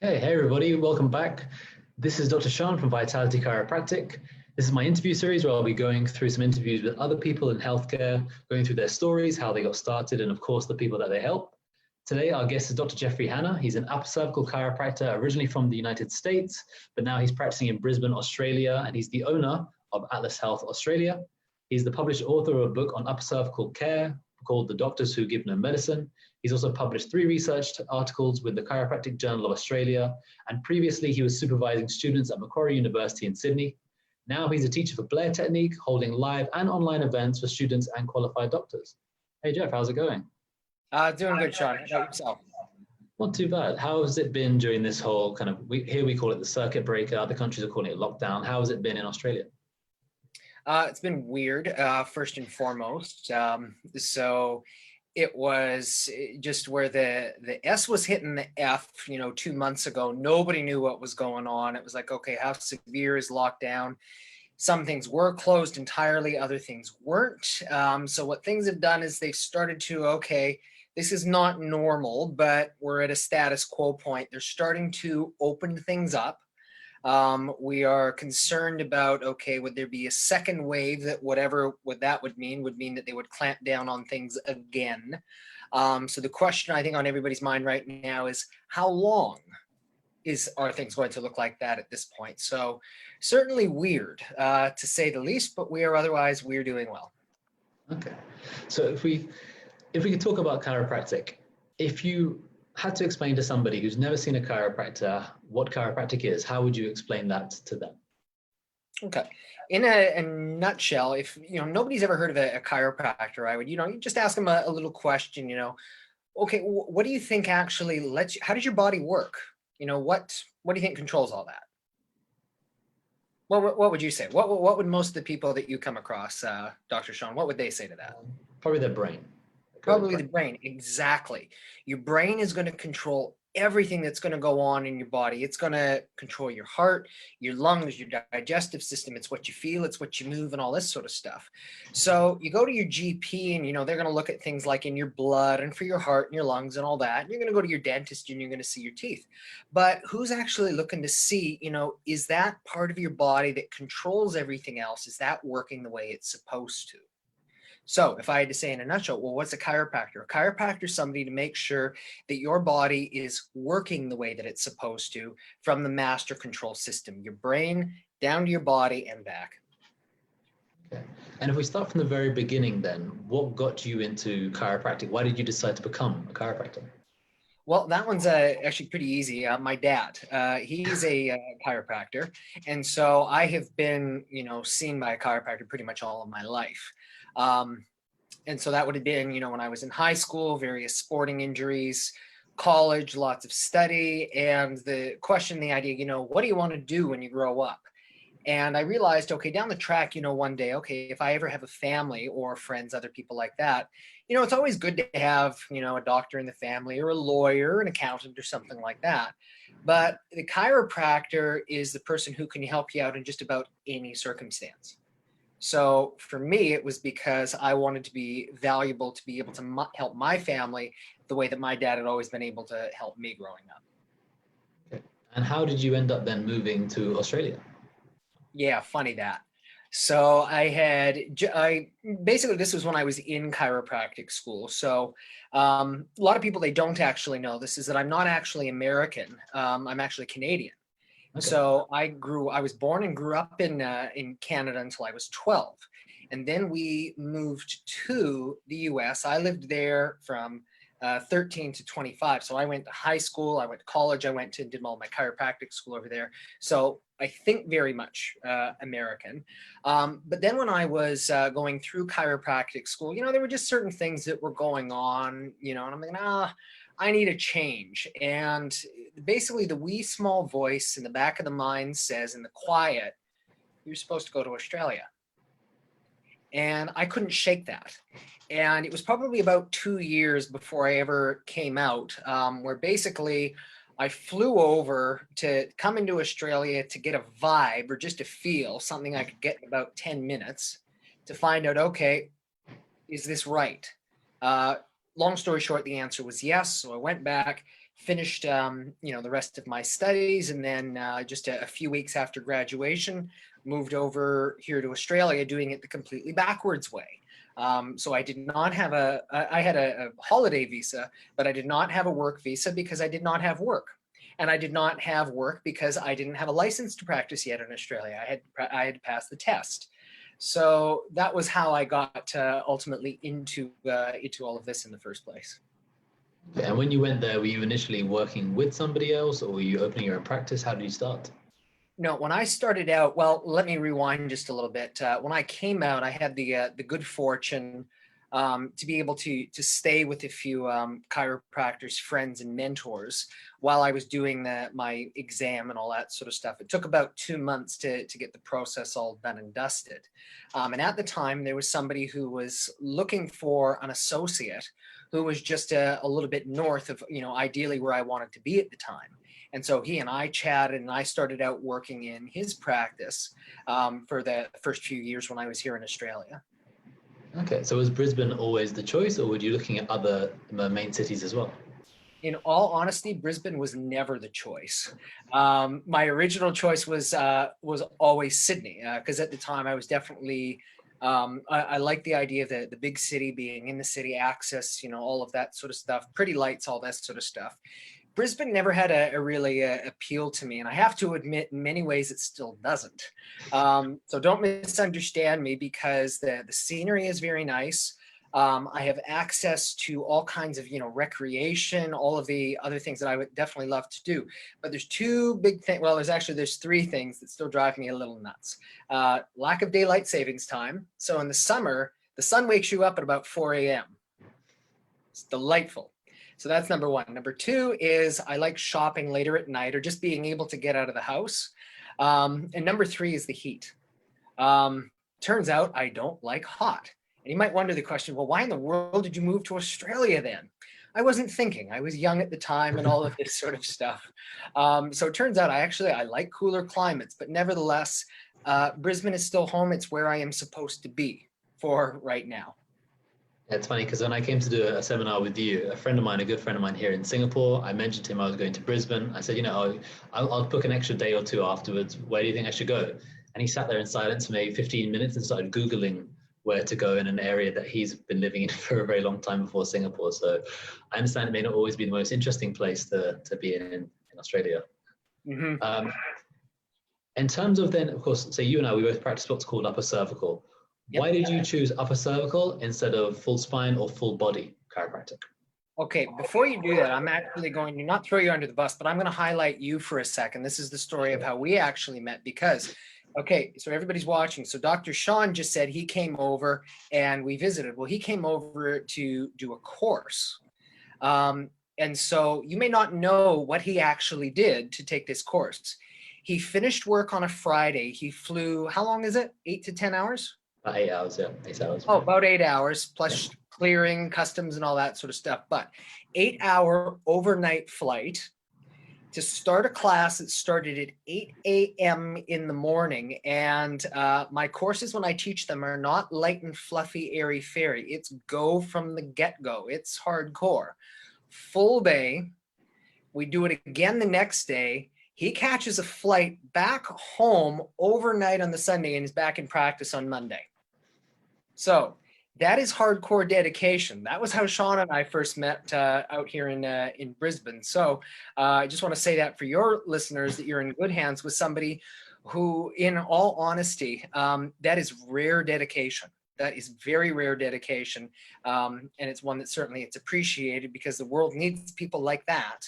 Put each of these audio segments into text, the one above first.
Hey everybody, welcome back. This is Dr. Shaan from Vitality Chiropractic. This is my interview series where I'll be going through some interviews with other people in healthcare, going through their stories, how they got started, and of course, the people that they help. Today, our guest is Dr. Jeffrey Hanna. He's an Upper Cervical Chiropractor originally from the United States, but now he's practicing in Brisbane, Australia, and he's the owner of Atlas Health Australia. He's the published author of a book on Upper Cervical Care called The Doctors Who Give No Medicine. He's also published 3 research articles with the Chiropractic Journal of Australia, and previously he was supervising students at Macquarie University in Sydney. Now he's a teacher for Blair technique, holding live and online events for students and qualified doctors. Hey Jeff, how's it going? Doing good, Shaan. How about yourself? Not too bad. How has it been during this whole kind of, here we call it the circuit breaker, other countries are calling it lockdown. How has it been in Australia? It's been weird, first and foremost. So it was just where the S was hitting the F, 2 months ago. Nobody knew what was going on. It was like, okay, how severe is lockdown? Some things were closed entirely, other things weren't. So what things have done is they've started to, okay, this is not normal, but we're at a status quo point. They're starting to open things up. We are concerned about, okay, would there be a second wave that what that would mean that they would clamp down on things again. So the question I think on everybody's mind right now is how long are things going to look like that at this point? So certainly weird, to say the least, but we're doing well. Okay. So if we could talk about chiropractic, if you had to explain to somebody who's never seen a chiropractor what chiropractic is, how would you explain that to them? Okay. In a nutshell, if nobody's ever heard of a chiropractor, I would, you just ask them a little question, okay, what do you think actually how does your body work? What do you think controls all that? What would you say? What would most of the people that you come across, Dr. Shaan, what would they say to that? Probably their brain. Probably the brain, exactly. Your brain is going to control everything that's going to go on in your body. It's going to control your heart, your lungs, your digestive system. It's what you feel, it's what you move, and all this sort of stuff. So you go to your GP and, they're going to look at things like in your blood and for your heart and your lungs and all that. And you're going to go to your dentist and you're going to see your teeth. But who's actually looking to see, is that part of your body that controls everything else? Is that working the way it's supposed to? So if I had to say in a nutshell, well, what's a chiropractor? A chiropractor is somebody to make sure that your body is working the way that it's supposed to from the master control system, your brain down to your body and back. Okay. And if we start from the very beginning then, what got you into chiropractic? Why did you decide to become a chiropractor? Well, that one's actually pretty easy. My dad, he's a chiropractor. And so I have been, seen by a chiropractor pretty much all of my life. And so that would have been, when I was in high school, various sporting injuries, college, lots of study, and the idea, what do you want to do when you grow up? And I realized, okay, down the track, one day, okay, if I ever have a family or friends, other people like that, it's always good to have, a doctor in the family or a lawyer, an accountant or something like that. But the chiropractor is the person who can help you out in just about any circumstance. So for me, it was because I wanted to be valuable to be able to help my family the way that my dad had always been able to help me growing up. Okay. And how did you end up then moving to Australia? Yeah, funny that. So basically this was when I was in chiropractic school. So a lot of people, they don't actually know this, is that I'm not actually American. I'm actually Canadian. Okay. So I was born and grew up in Canada until I was 12. And then we moved to the US. I lived there from 13 to 25. So I went to high school, I went to college, I did all my chiropractic school over there. So I think very much American. But then when I was going through chiropractic school, there were just certain things that were going on, and I'm like, I need a change. And basically the wee small voice in the back of the mind says in the quiet, you're supposed to go to Australia. And I couldn't shake that. And it was probably about 2 years before I ever came out, where basically I flew over to come into Australia to get a vibe or just to feel something I could get in about 10 minutes to find out, okay, is this right? Long story short, the answer was yes. So I went back, finished, the rest of my studies. And then just a few weeks after graduation, moved over here to Australia, doing it the completely backwards way. So I did not have I had a holiday visa, but I did not have a work visa because I did not have work. And I did not have work because I didn't have a license to practice yet in Australia. I had passed the test. So that was how I got ultimately into all of this in the first place. Okay. And when you went there, were you initially working with somebody else, or were you opening your own practice? How did you start? No, when I started out, well, let me rewind just a little bit. When I came out, I had the good fortune to be able to stay with a few chiropractors, friends, and mentors while I was doing my exam and all that sort of stuff. It took about 2 months to get the process all done and dusted. And at the time, there was somebody who was looking for an associate who was just a little bit north of, ideally where I wanted to be at the time. And so he and I chatted, and I started out working in his practice for the first few years when I was here in Australia. Okay, so was Brisbane always the choice, or were you looking at other main cities as well? In all honesty, Brisbane was never the choice. My original choice was always Sydney, because at the time I was definitely I liked the idea of the big city, being in the city, access, all of that sort of stuff, pretty lights, all that sort of stuff. Brisbane never had a really appeal to me, and I have to admit, in many ways, it still doesn't. So don't misunderstand me, because the scenery is very nice. I have access to all kinds of, recreation, all of the other things that I would definitely love to do. But there's two big things. Well, there's three things that still drive me a little nuts. Lack of daylight savings time. So in the summer, the sun wakes you up at about 4 a.m. It's delightful. So that's number one. Number two is I like shopping later at night, or just being able to get out of the house. And number three is the heat. Turns out I don't like hot. And you might wonder the question, well, why in the world did you move to Australia then? I wasn't thinking. I was young at the time and all of this sort of stuff. So it turns out I like cooler climates, but nevertheless, Brisbane is still home. It's where I am supposed to be for right now. It's funny because when I came to do a seminar with you, a good friend of mine here in Singapore, I mentioned to him I was going to Brisbane. I said, I'll book an extra day or two afterwards. Where do you think I should go? And he sat there in silence for maybe 15 minutes and started Googling where to go in an area that he's been living in for a very long time before Singapore. So I understand it may not always be the most interesting place to be in Australia. Mm-hmm. In terms of then, of course, say you and I, we both practice what's called upper cervical. Yep. Why did you choose upper cervical instead of full spine or full body chiropractic? Okay, before you do that, I'm actually going to not throw you under the bus, but I'm going to highlight you for a second. This is the story of how we actually met, because, okay, so everybody's watching. So Dr. Shaan just said he came over and we visited. Well, he came over to do a course. And so you may not know what he actually did to take this course. He finished work on a Friday. He flew, how long is it? 8 to 10 hours? 8 hours, yeah. 8 hours. Oh, about 8 hours plus clearing, customs, and all that sort of stuff. But 8-hour overnight flight to start a class that started at 8 a.m. in the morning. And my courses, when I teach them, are not light and fluffy, airy fairy. It's go from the get-go. It's hardcore. Full day. We do it again the next day. He catches a flight back home overnight on the Sunday and is back in practice on Monday. So that is hardcore dedication. That was how Shaan and I first met out here in Brisbane. So I just want to say that for your listeners, that you're in good hands with somebody who, in all honesty, that is rare dedication. That is very rare dedication. And it's one that certainly it's appreciated, because the world needs people like that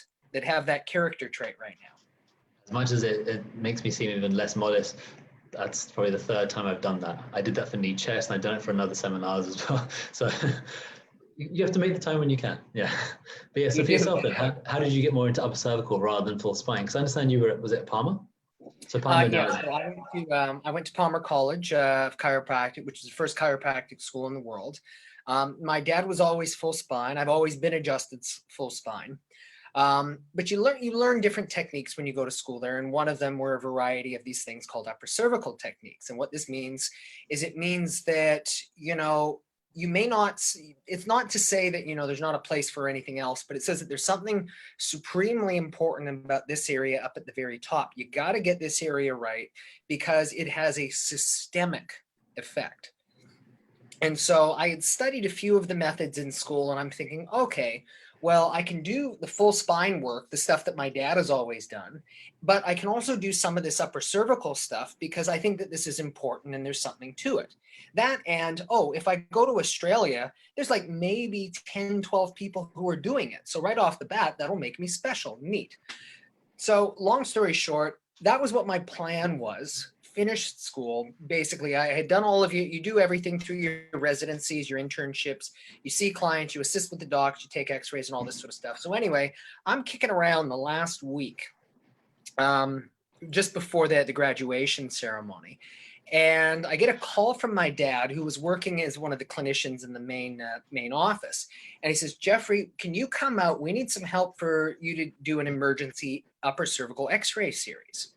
have that character trait right now. As much as it makes me seem even less modest, that's probably the third time I've done that. I did that for knee chest, and I've done it for another seminars as well. So you have to make the time when you can. Yeah. But yeah, so for yourself then, how did you get more into upper cervical rather than full spine? Because I understand you were, was it Palmer? So Palmer now. Yeah, so I went to Palmer College of Chiropractic, which is the first chiropractic school in the world. My dad was always full spine. I've always been adjusted full spine. But you learn different techniques when you go to school there, and one of them were a variety of these things called upper cervical techniques. And what this means is it means that, you may not see, it's not to say that, there's not a place for anything else, but it says that there's something supremely important about this area up at the very top. You got to get this area right because it has a systemic effect. And so I had studied a few of the methods in school, and I'm thinking, okay, well, I can do the full spine work, the stuff that my dad has always done, but I can also do some of this upper cervical stuff because I think that this is important and there's something to it. That and, if I go to Australia, there's like maybe 10, 12 people who are doing it. So right off the bat, that'll make me special, neat. So long story short, that was what my plan was. Finished school. Basically, I had done all of you do everything through your residencies, your internships, you see clients, you assist with the docs, you take x-rays and all this sort of stuff. So anyway, I'm kicking around the last week, just before the graduation ceremony. And I get a call from my dad, who was working as one of the clinicians in the main office. And he says, Jeffrey, can you come out? We need some help for you to do an emergency upper cervical x-ray series.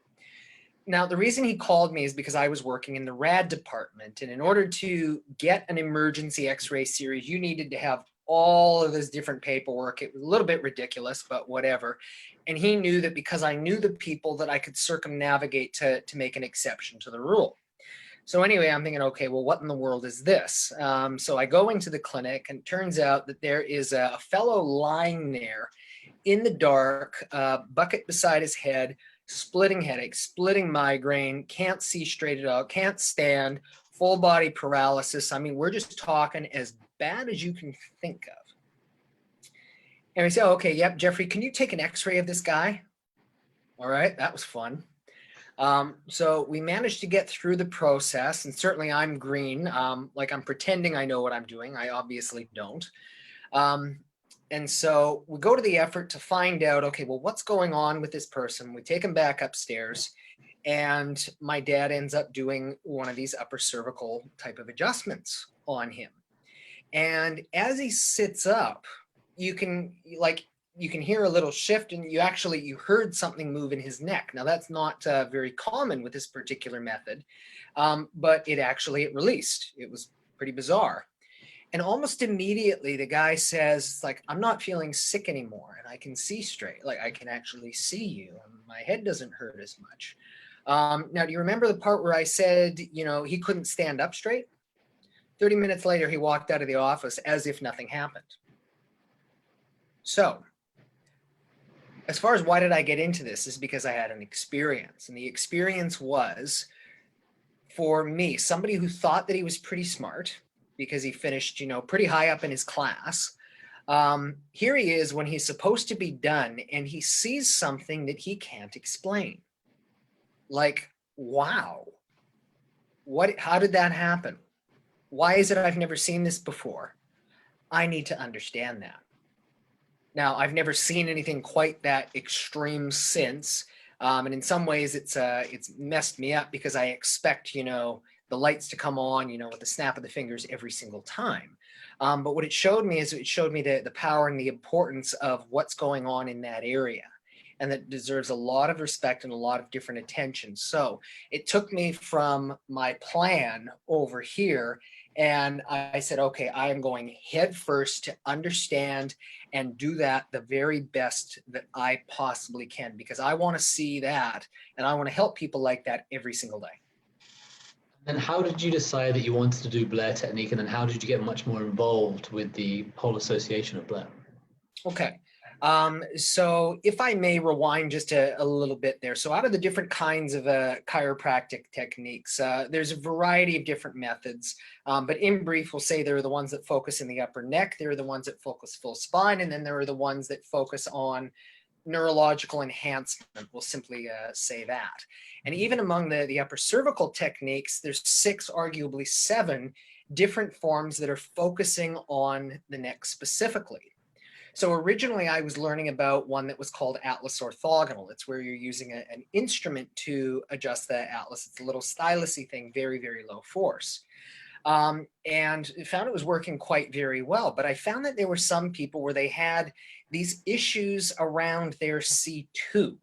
Now, the reason he called me is because I was working in the RAD department. And in order to get an emergency x-ray series, you needed to have all of this different paperwork. It was a little bit ridiculous, but whatever. And he knew that because I knew the people that I could circumnavigate to make an exception to the rule. So anyway, I'm thinking, okay, well, what in the world is this? So I go into the clinic, and it turns out that there is a fellow lying there in the dark, bucket beside his head, splitting headache, splitting migraine, can't see straight at all, can't stand, full body paralysis. I mean, we're just talking as bad as you can think of. And we say, okay, yep, Jeffrey, can you take an x-ray of this guy? All right, that was fun. So we managed to get through the process, and certainly I'm green, like I'm pretending I know what I'm doing. I obviously don't. And so we go to the effort to find out, okay, well, what's going on with this person? We take him back upstairs, and my dad ends up doing one of these upper cervical type of adjustments on him. And as he sits up, you can hear a little shift, and you heard something move in his neck. Now that's not very common with this particular method, but it released. It was pretty bizarre. And almost immediately the guy says, like, I'm not feeling sick anymore, and I can see straight. Like, I can actually see you, and my head doesn't hurt as much. Now, do you remember the part where I said, he couldn't stand up straight? 30 minutes later, he walked out of the office as if nothing happened. So as far as why did I get into this is because I had an experience, and the experience was, for me, somebody who thought that he was pretty smart because he finished, pretty high up in his class. Here he is when he's supposed to be done, and he sees something that he can't explain. Like, wow, how did that happen? Why is it I've never seen this before? I need to understand that. Now, I've never seen anything quite that extreme since. And in some ways it's messed me up because I expect, the lights to come on, with the snap of the fingers every single time. But what it showed me is it showed me the power and the importance of what's going on in that area. And that deserves a lot of respect and a lot of different attention. So it took me from my plan over here, and I said, okay, I am going head first to understand and do that the very best that I possibly can, because I want to see that, and I want to help people like that every single day. And how did you decide that you wanted to do Blair technique, and then how did you get much more involved with the whole association of Blair? Okay. So if I may rewind just a little bit there. So out of the different kinds of chiropractic techniques, there's a variety of different methods. But in brief, we'll say there are the ones that focus in the upper neck. There are the ones that focus full spine. And then there are the ones that focus on neurological enhancement. We'll simply say that. And even among the upper cervical techniques, there's 6, arguably 7 different forms that are focusing on the neck specifically. So originally I was learning about one that was called Atlas orthogonal. It's where you're using an instrument to adjust the atlas. It's a little stylusy thing, very, very low force. And found it was working quite very well. But I found that there were some people where they had these issues around their C2,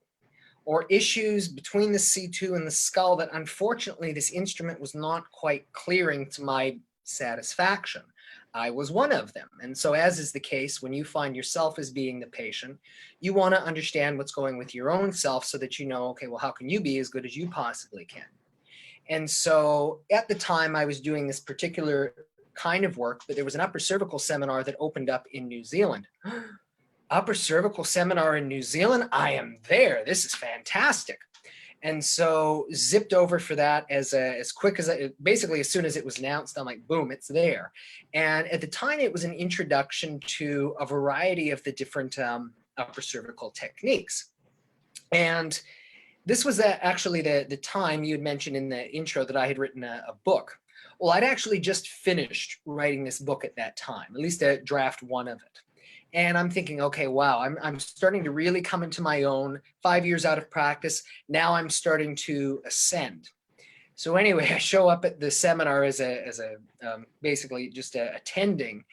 or issues between the C2 and the skull that unfortunately this instrument was not quite clearing to my satisfaction. I was one of them. And so, as is the case, when you find yourself as being the patient, you want to understand what's going with your own self so that you know, okay, well, how can you be as good as you possibly can? And so at the time I was doing this particular kind of work, but there was an upper cervical seminar that opened up in New Zealand. Upper cervical seminar in New Zealand? I am there. This is fantastic. And so zipped over for that as quick as basically as soon as it was announced, I'm like, boom, it's there. And at the time it was an introduction to a variety of the different upper cervical techniques. And this was actually the time you had mentioned in the intro that I had written a book. Well, I'd actually just finished writing this book at that time, at least a draft one of it. And I'm thinking, okay, wow, I'm starting to really come into my own. 5 years out of practice, now I'm starting to ascend. So anyway, I show up at the seminar as basically just attending,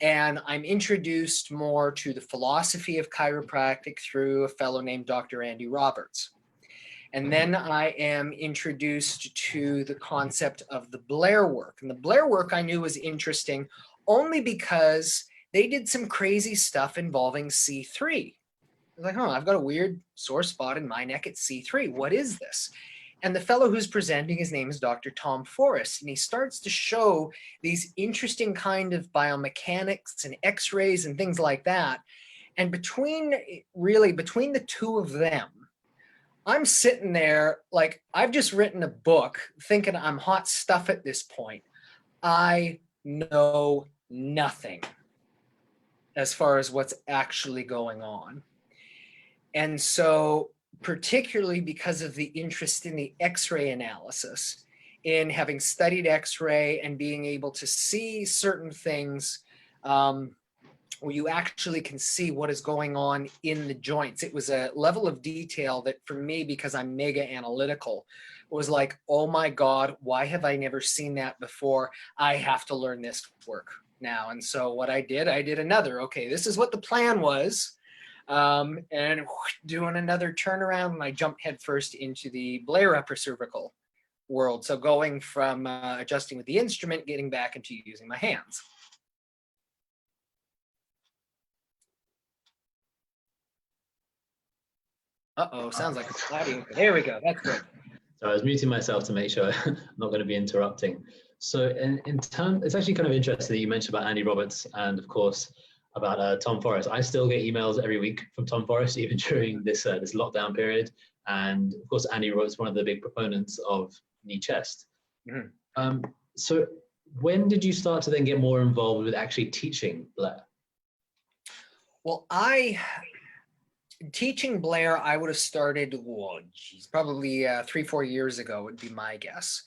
and I'm introduced more to the philosophy of chiropractic through a fellow named Dr. Andy Roberts. And then I am introduced to the concept of the Blair work. And the Blair work I knew was interesting only because they did some crazy stuff involving C3. I was like, oh, I've got a weird sore spot in my neck at C3. What is this? And the fellow who's presenting, his name is Dr. Tom Forrest, and he starts to show these interesting kind of biomechanics and x-rays and things like that. And between the two of them, I'm sitting there like I've just written a book thinking I'm hot stuff at this point. I know nothing as far as what's actually going on. And so particularly because of the interest in the X-ray analysis, in having studied X-ray and being able to see certain things where you actually can see what is going on in the joints. It was a level of detail that for me, because I'm mega analytical, was like, oh my God, why have I never seen that before? I have to learn this work now. And so what I did another, okay, this is what the plan was. And doing another turnaround, and I jumped headfirst into the Blair upper cervical world. So going from adjusting with the instrument, getting back into using my hands. Uh-oh, sounds like it's lagging. There we go, that's good. So I was muting myself to make sure I'm not going to be interrupting. So in turn, it's actually kind of interesting that you mentioned about Andy Roberts and of course about Tom Forrest. I still get emails every week from Tom Forrest, even during this lockdown period. And of course, Andy Roberts, one of the big proponents of knee chest. Mm-hmm. So when did you start to then get more involved with actually teaching Blair? Well, teaching Blair, I would have started, probably 3-4 years ago would be my guess.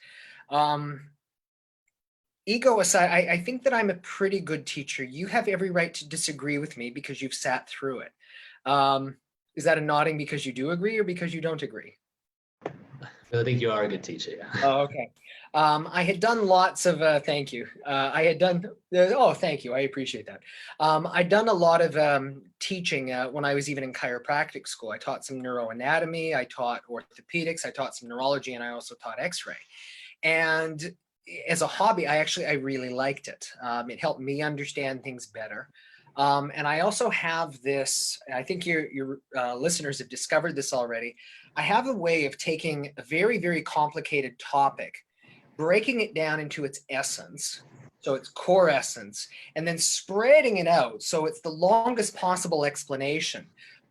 Ego aside, I think that I'm a pretty good teacher. You have every right to disagree with me because you've sat through it. Is that a nodding because you do agree or because you don't agree? I think you are a good teacher. Yeah. Oh, okay. I had done lots of, thank you. I had done, thank you. I appreciate that. I'd done a lot of teaching when I was even in chiropractic school. I taught some neuroanatomy, I taught orthopedics, I taught some neurology, and I also taught x-ray. And as a hobby, I really liked it. It helped me understand things better. And I also have this, I think your listeners have discovered this already. I have a way of taking a very, very complicated topic, breaking it down into its essence, so its core essence, and then spreading it out so it's the longest possible explanation.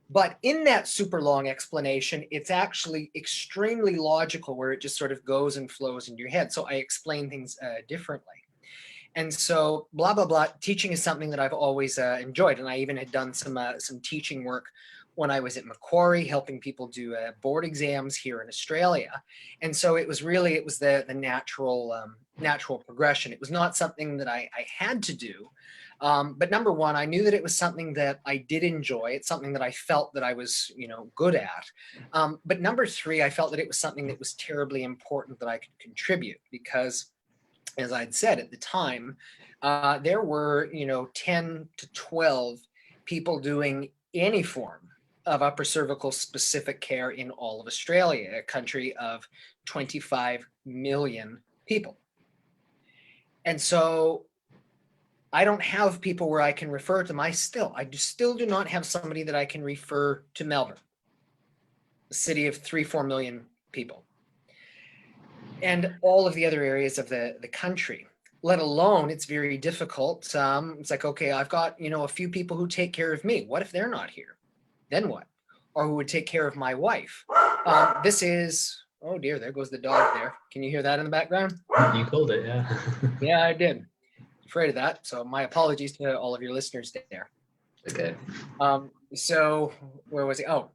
But in that super long explanation, it's actually extremely logical where it just sort of goes and flows in your head. So I explain things differently. And so blah, blah, blah, teaching is something that I've always enjoyed. And I even had done some teaching work when I was at Macquarie, helping people do board exams here in Australia. And so it was the natural progression. It was not something that I had to do. But number one, I knew that it was something that I did enjoy. It's something that I felt that I was, good at. But number three, I felt that it was something that was terribly important that I could contribute because, as I'd said at the time, there were, 10 to 12 people doing any form of upper cervical specific care in all of Australia, a country of 25 million people. And so I don't have people where I can refer them. I still do not have somebody that I can refer to Melbourne, a city of 3-4 million people, and all of the other areas of the country. Let alone, it's very difficult. It's like, okay, I've got, a few people who take care of me. What if they're not here? Then what? Or who would take care of my wife? This is, oh dear, there goes the dog there. Can you hear that in the background? You called it, yeah. Yeah, I did. Afraid of that. So my apologies to all of your listeners there. Okay. So where was he? Oh,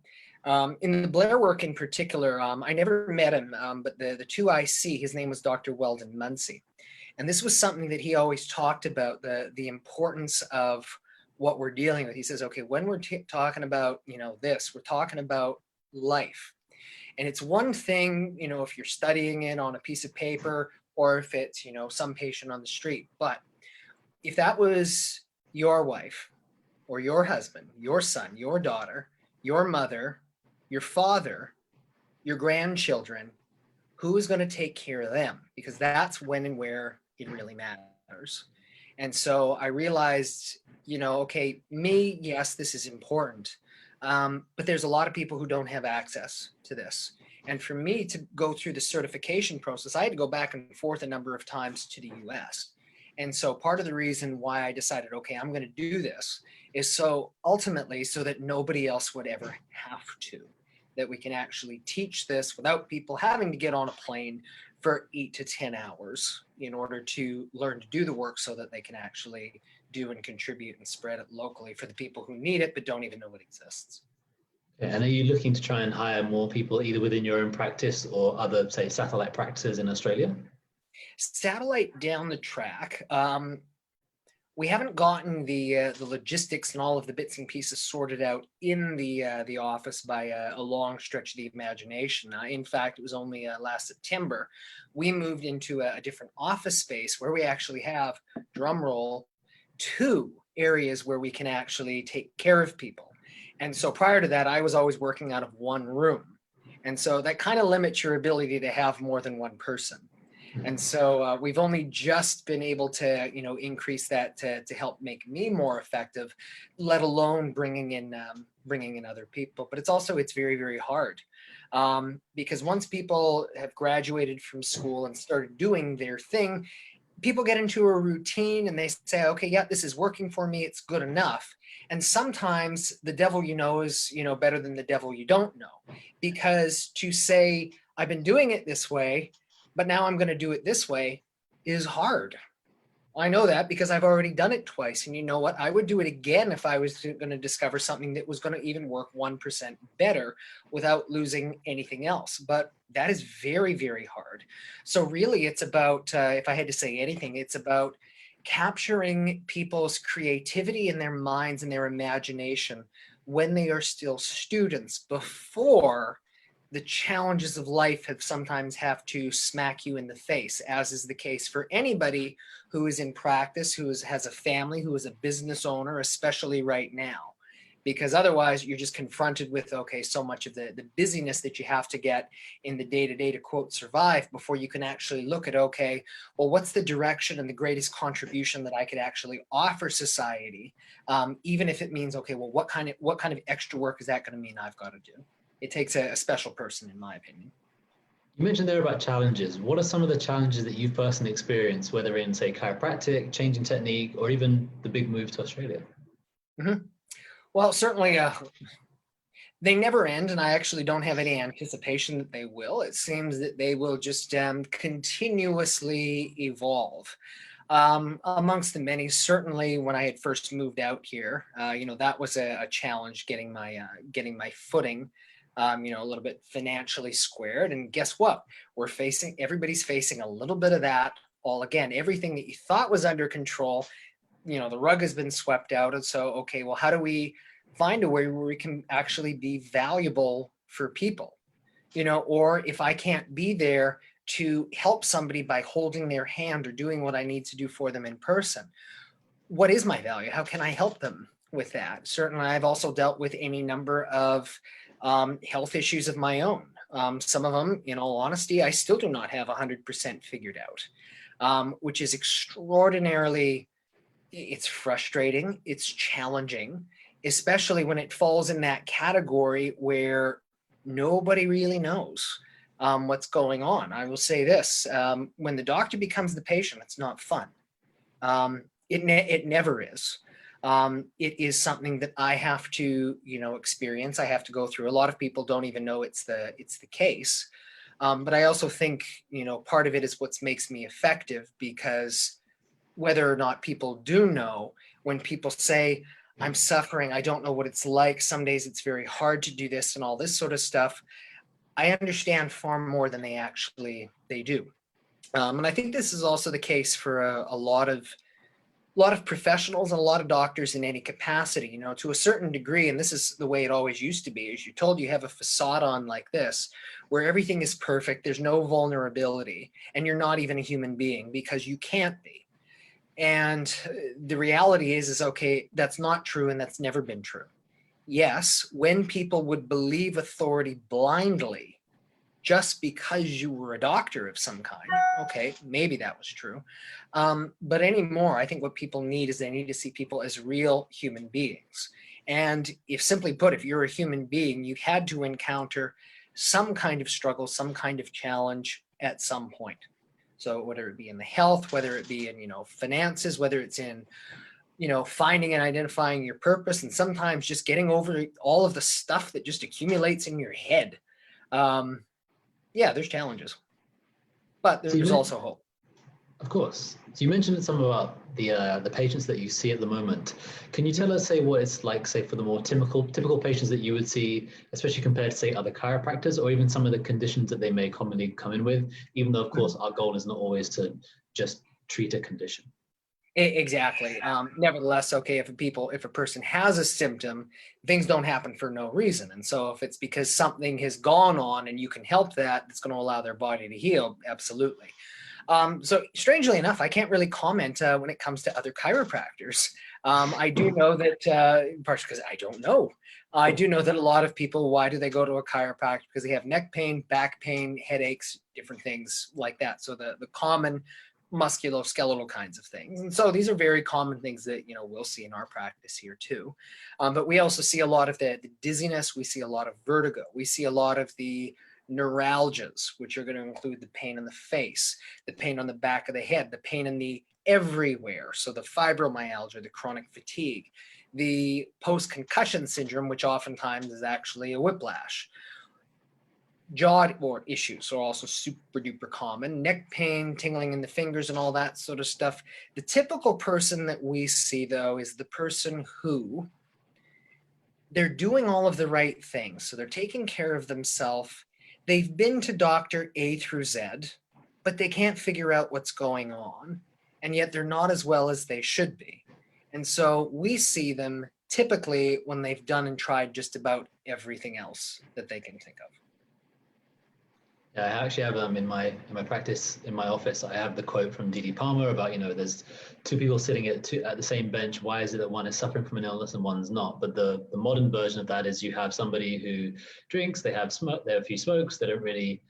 in the Blair work in particular, I never met him, but the two I see, his name was Dr. Weldon Munsey. And this was something that he always talked about, the importance of what we're dealing with. He says, okay, when we're talking about, this, we're talking about life. And it's one thing, if you're studying it on a piece of paper or if it's, some patient on the street. But if that was your wife or your husband, your son, your daughter, your mother, your father, your grandchildren, who is going to take care of them? Because that's when and where it really matters. And so I realized, okay, me, yes, this is important. But there's a lot of people who don't have access to this. And for me to go through the certification process, I had to go back and forth a number of times to the US. And so part of the reason why I decided, okay, I'm going to do this is so ultimately so that nobody else would ever have to, that we can actually teach this without people having to get on a plane for 8 to 10 hours in order to learn to do the work so that they can actually do and contribute and spread it locally for the people who need it but don't even know it exists. And are you looking to try and hire more people either within your own practice or other, say, satellite practices in Australia? Satellite down the track. We haven't gotten the logistics and all of the bits and pieces sorted out in the office by a long stretch of the imagination. In fact, it was only last September we moved into a different office space where we actually have, drum roll, 2 areas where we can actually take care of people. And so prior to that, I was always working out of one room. And so that kind of limits your ability to have more than one person. And so we've only just been able to, increase that to help make me more effective, let alone bringing in other people. But it's very, very hard because once people have graduated from school and started doing their thing, people get into a routine and they say, okay, yeah, this is working for me. It's good enough. And sometimes the devil is, better than the devil you don't know, because to say, I've been doing it this way, but now I'm going to do it this way is hard. I know that because I've already done it twice. And you know what? I would do it again if I was going to discover something that was going to even work 1% better without losing anything else. But that is very, very hard. So really, it's about, if I had to say anything, it's about capturing people's creativity in their minds and their imagination when they are still students, before the challenges of life have to smack you in the face, as is the case for anybody who is in practice, who has a family, who is a business owner, especially right now. Because otherwise you're just confronted with, okay, so much of the busyness that you have to get in the day-to-day to quote survive before you can actually look at, okay, well, what's the direction and the greatest contribution that I could actually offer society? Even if it means, okay, well, what kind of extra work is that going to mean I've got to do? It takes a special person, in my opinion. You mentioned there about challenges. What are some of the challenges that you've personally experienced, whether in, say, chiropractic, changing technique, or even the big move to Australia? Mm-hmm. Well, certainly they never end, and I actually don't have any anticipation that they will. It seems that they will just continuously evolve. Amongst the many, certainly when I had first moved out here, that was a challenge getting my footing. A little bit financially squared. And guess what? Everybody's facing a little bit of that all again. Everything that you thought was under control, the rug has been swept out. And so, okay, well, how do we find a way where we can actually be valuable for people? Or if I can't be there to help somebody by holding their hand or doing what I need to do for them in person, what is my value? How can I help them with that? Certainly, I've also dealt with any number of health issues of my own. Some of them, in all honesty, I still do not have 100% figured out, which is extraordinarily It's frustrating, it's challenging, especially when it falls in that category where nobody really knows what's going on. I will say this, when the doctor becomes the patient, it's not fun. It never is. It is something that I have to, experience. I have to go through. A lot of people don't even know it's the case. But I also think, part of it is what makes me effective, because whether or not people do know, when people say, I'm suffering, I don't know what it's like, some days it's very hard to do this and all this sort of stuff, I understand far more than they do. And I think this is also the case for a lot of professionals and a lot of doctors in any capacity, to a certain degree. And this is the way it always used to be, is you're told you have a facade on like this, where everything is perfect, there's no vulnerability, and you're not even a human being because you can't be. And the reality is okay, that's not true, and that's never been true. Yes, when people would believe authority blindly just because you were a doctor of some kind, okay, maybe that was true. But anymore, I think what people need is they need to see people as real human beings. And if, simply put, if you're a human being, you've had to encounter some kind of struggle, some kind of challenge at some point. So whether it be in the health, whether it be in, finances, whether it's in, finding and identifying your purpose, and sometimes just getting over all of the stuff that just accumulates in your head. Yeah, there's challenges, but there's also hope. Of course. So you mentioned some about the patients that you see at the moment. Can you tell us, say, what it's like, say, for the more typical patients that you would see, especially compared to, say, other chiropractors, or even some of the conditions that they may commonly come in with, even though, of course, our goal is not always to just treat a condition. Exactly. Nevertheless, okay, if a person has a symptom, things don't happen for no reason. And so if it's because something has gone on and you can help that, it's going to allow their body to heal. Absolutely. So strangely enough, I can't really comment when it comes to other chiropractors. I do know that, partially because I don't know, I do know that a lot of people, why do they go to a chiropractor? Because they have neck pain, back pain, headaches, different things like that. So the common musculoskeletal kinds of things. And so these are very common things that, we'll see in our practice here too. But we also see a lot of the dizziness. We see a lot of vertigo. We see a lot of the neuralgias, which are going to include the pain in the face, the pain on the back of the head, the pain in the everywhere. So the fibromyalgia, the chronic fatigue, the post-concussion syndrome, which oftentimes is actually a whiplash. Jaw issues are also super duper common. Neck pain, tingling in the fingers, and all that sort of stuff. The typical person that we see, though, is the person who they're doing all of the right things. So they're taking care of themselves. They've been to doctor A through Z, but they can't figure out what's going on. And yet they're not as well as they should be. And so we see them typically when they've done and tried just about everything else that they can think of. Yeah, I actually have in my practice in my office, I have the quote from D.D. Palmer about, there's two people sitting at the same bench. Why is it that one is suffering from an illness and one's not? But the modern version of that is you have somebody who drinks, they have a few smokes, they don't really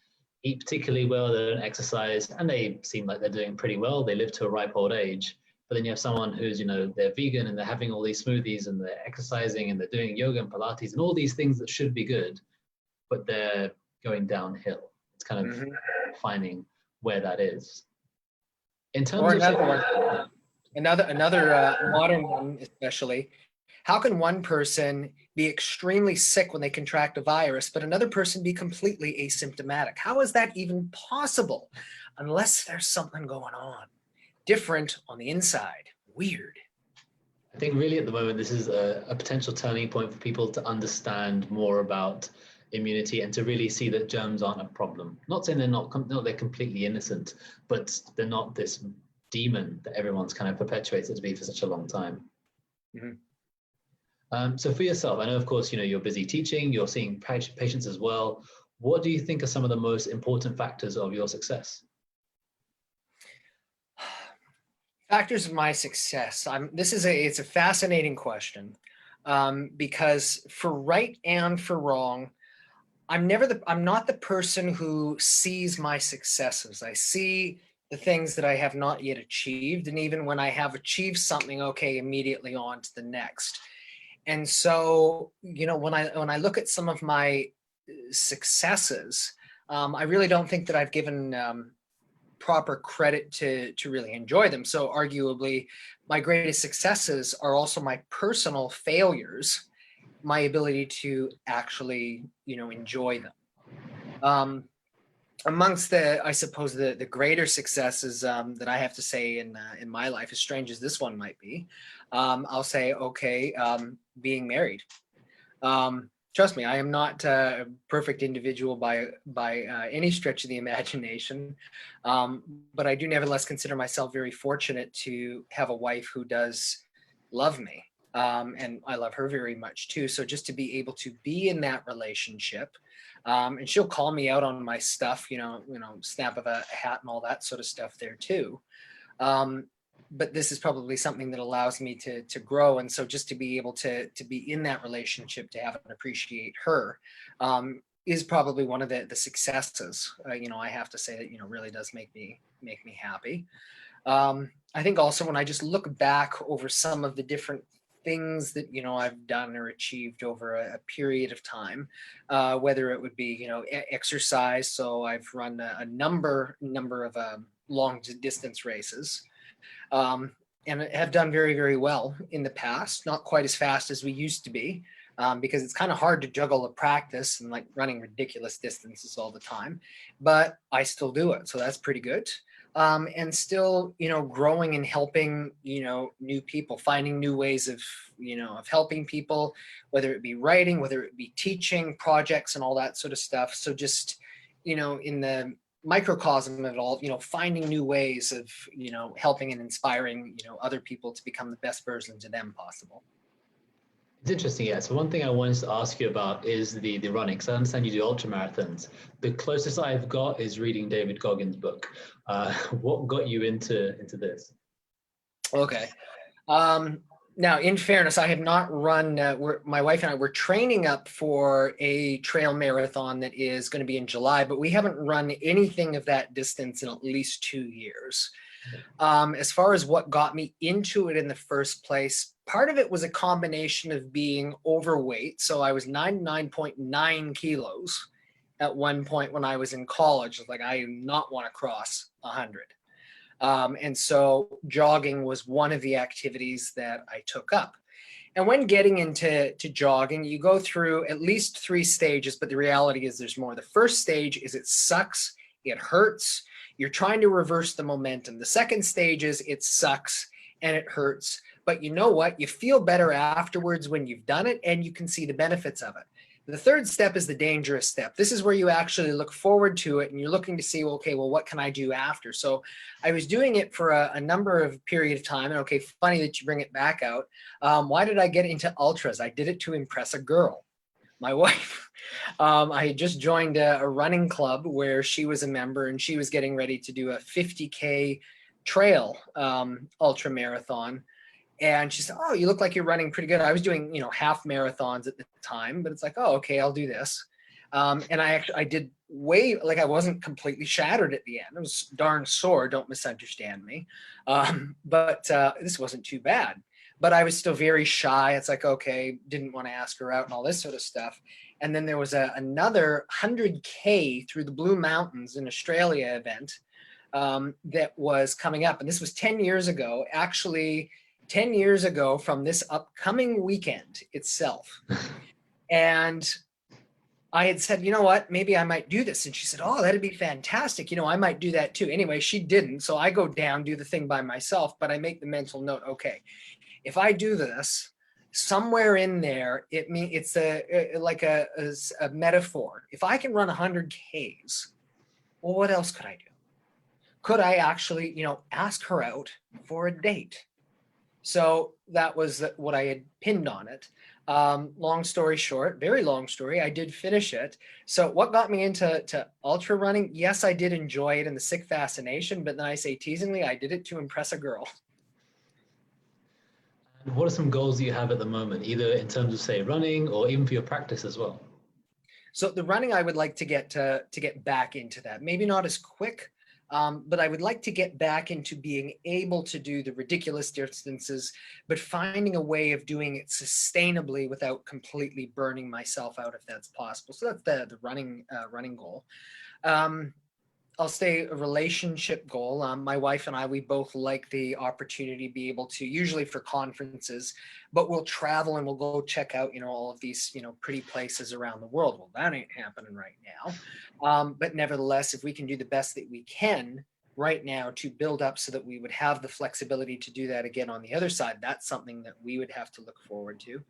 eat particularly well, they don't exercise, and they seem like they're doing pretty well. They live to a ripe old age. But then you have someone who's, they're vegan and they're having all these smoothies and they're exercising and they're doing yoga and Pilates and all these things that should be good, but they're going downhill. It's kind of finding where that is. In terms of another modern one, especially, how can one person be extremely sick when they contract a virus, but another person be completely asymptomatic? How is that even possible? Unless there's something going on different on the inside. Weird. I think really at the moment, this is a potential turning point for people to understand more about immunity and to really see that germs aren't a problem. Not saying they're completely innocent, but they're not this demon that everyone's kind of perpetuated to be for such a long time. So for yourself, I know, of course, you're busy teaching, you're seeing patients as well. What do you think are some of the most important factors of your success? Factors of my success. It's a fascinating question because for right and for wrong, I'm not the person who sees my successes. I see the things that I have not yet achieved. And even when I have achieved something, okay, immediately on to the next. And so, you know, when I look at some of my successes, I really don't think that I've given proper credit to really enjoy them. So arguably, my greatest successes are also my personal failures, my ability to actually, you know, enjoy them. Amongst I suppose the greater successes that I have to say in my life, as strange as this one might be, I'll say, okay, being married. Trust me, I am not a perfect individual by any stretch of the imagination, but I do nevertheless consider myself very fortunate to have a wife who does love me, and I love her very much too. So just to be able to be in that relationship, and she'll call me out on my stuff, you know, snap of a hat and all that sort of stuff there too. But this is probably something that allows me to grow. And so just to be able to be in that relationship, to have and appreciate her, is probably one of the successes, you know, I have to say that, you know, really does make me happy. I think also when I just look back over some of the different things that, you know, I've done or achieved over a period of time, whether it would be, you know, exercise. So I've run a number of long distance races, and have done very, very well in the past, not quite as fast as we used to be, because it's kind of hard to juggle a practice and like running ridiculous distances all the time, but I still do it. So that's pretty good. And still, you know, growing and helping, you know, new people, finding new ways of, you know, of helping people, whether it be writing, whether it be teaching projects and all that sort of stuff. So just, you know, in the microcosm of it all, you know, finding new ways of, you know, helping and inspiring, you know, other people to become the best versions of them possible. It's interesting, yeah. So one thing I wanted to ask you about is the running, because I understand you do ultra marathons. The closest I've got is reading David Goggins' book. What got you into this? Okay. Now, in fairness, I have not run, my wife and I were training up for a trail marathon that is going to be in July, but we haven't run anything of that distance in at least 2 years. As far as what got me into it in the first place, part of it was a combination of being overweight. So I was 99.9 kilos at one point when I was in college. Like, I do not want to cross 100. And so jogging was one of the activities that I took up. And when getting into jogging, you go through at least 3 stages, but the reality is there's more. The first stage is it sucks, it hurts, you're trying to reverse the momentum. The second stage is it sucks and it hurts, but you know what? You feel better afterwards when you've done it and you can see the benefits of it. The third step is the dangerous step. This is where you actually look forward to it and you're looking to see, okay, well, what can I do after? So I was doing it for a number of period of time. And okay, funny that you bring it back out. Why did I get into ultras? I did it to impress a girl, my wife. I had just joined a running club where she was a member and she was getting ready to do a 50K trail ultra marathon. And she said, oh, you look like you're running pretty good. I was doing, you know, half marathons at the time, but it's like, oh, okay, I'll do this. And I did like, I wasn't completely shattered at the end. It was darn sore. Don't misunderstand me. But this wasn't too bad, but I was still very shy. It's like, okay, didn't want to ask her out and all this sort of stuff. And then there was another 100K through the Blue Mountains in Australia event that was coming up. And this was 10 years ago, actually 10 years ago from this upcoming weekend itself. And I had said, you know what, maybe I might do this. And she said, oh, that'd be fantastic. You know, I might do that too. Anyway, she didn't. So I go down, do the thing by myself, but I make the mental note, okay, if I do this, somewhere in there, it's like a metaphor. If I can run 100 Ks, well, what else could I do? Could I actually, you know, ask her out for a date? So that was what I had pinned on it. Long story short, very long story, I did finish it. So what got me into ultra running? Yes, I did enjoy it and the sick fascination, but then I say teasingly, I did it to impress a girl. And what are some goals you have at the moment, either in terms of, say, running or even for your practice as well? So the running, I would like to get back into that. Maybe not as quick, But I would like to get back into being able to do the ridiculous distances, but finding a way of doing it sustainably without completely burning myself out, if that's possible. So that's the running goal. I'll say a relationship goal. My wife and I, we both like the opportunity to be able to, usually for conferences, but we'll travel and we'll go check out, all of these, pretty places around the world. Well, that ain't happening right now. But nevertheless, if we can do the best that we can right now to build up so that we would have the flexibility to do that again on the other side, that's something that we would have to look forward to.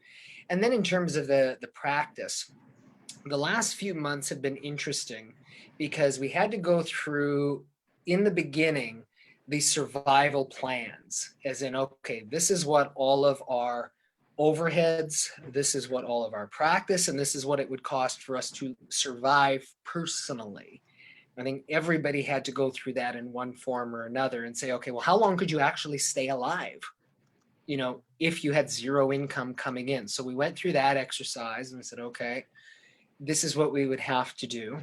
And then in terms of the practice, the last few months have been interesting because we had to go through, in the beginning, the survival plans, as in, okay, this is what all of our overheads, this is what all of our practice, and this is what it would cost for us to survive personally. I think everybody had to go through that in one form or another and say, okay, well, how long could you actually stay alive? If you had zero income coming in. So we went through that exercise and we said, okay, this is what we would have to do.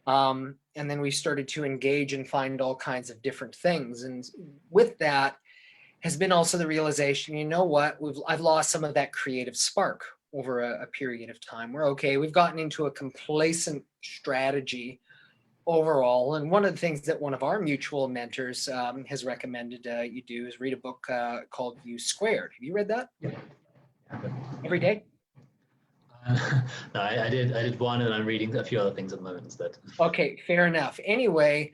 And then we started to engage and find all kinds of different things. And with that has been also the realization, you know what, I've lost some of that creative spark over a period of time. We've gotten into a complacent strategy overall. And one of the things that one of our mutual mentors has recommended you do is read a book called U Squared. Have you read that? Yeah. Every day? No, I did one, and I'm reading a few other things at the moment instead. Okay, fair enough. Anyway,